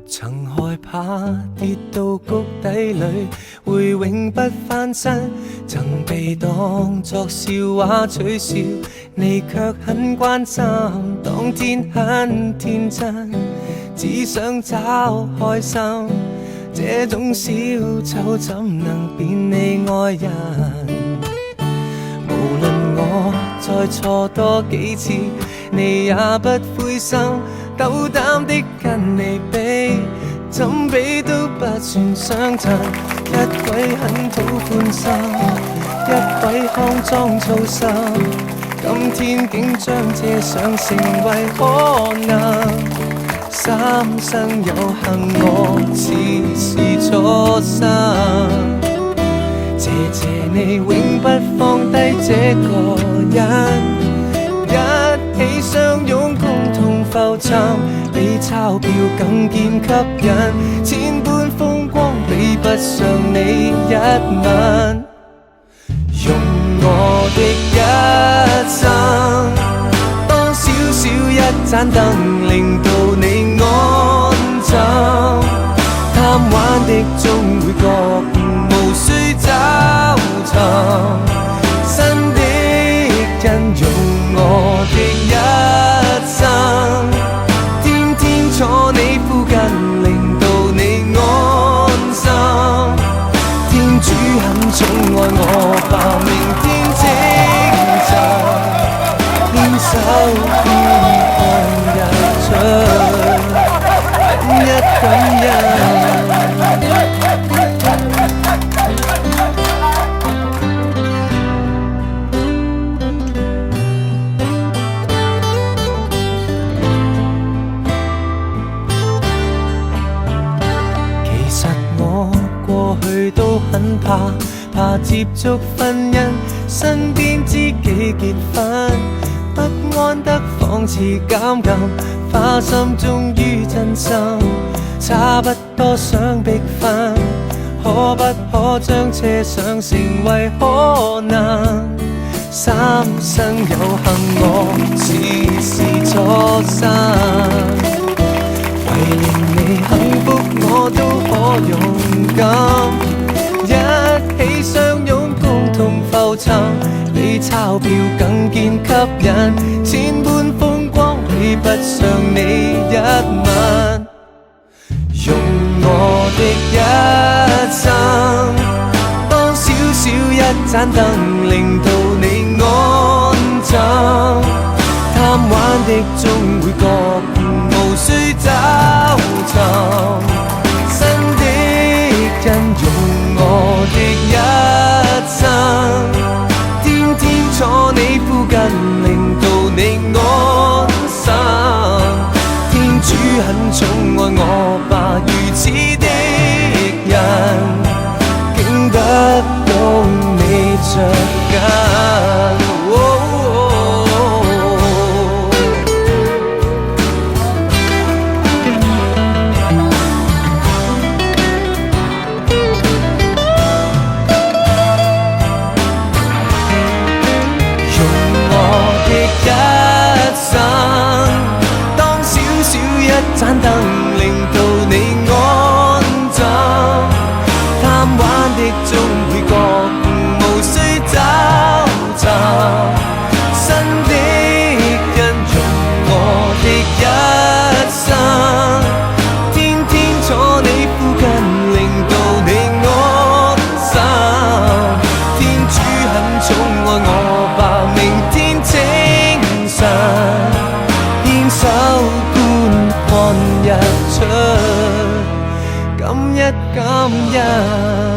曾害怕跌到谷底裏會永不翻身，曾被當作笑話取笑，你卻很關心。當天很天真，只想找開心，這種小丑怎能變你愛人？無論我再錯多幾次，你也不灰心，斗膽的跟你比，怎比都不算相襯。一位很討歡心，一位康莊粗心，今天竟將這想成為可能。三生有幸我似是初生，謝謝你永不放低這個人，一起相擁共同浮沉，比鈔票更見吸引，千般風光比不上你一吻。用我的一生當小小一盞燈，令到你安枕，貪玩的終會覺悟，無需找尋新的人。用我的一生天天坐你附近，令到你安心。天主很寵愛我吧，明天清晨牽手邊看日出，感一感恩。過去都很怕接觸婚姻，身邊知己結婚，不安得仿似監禁，花心終於真心，差不多想逼婚，可不可將這想成為可能？三生有幸我似是初生，為令你幸福我都可勇敢，一起相擁共同浮沉，比鈔票更見吸引，千般風光比不上你一吻。用我的一生當小小一盞燈，令到你安枕，貪玩的終會覺悟，無需找尋新的人。用我的一生天天坐你附近，令到你安心。天主很寵愛我吧，如此的人竟得到你着緊。盞燈令到你安枕，貪玩的終會覺悟，無需找尋新的人。用我的一生天天坐你附近，令到你安心。天主很寵愛我吧，明天清晨牽手看日出，感一感恩。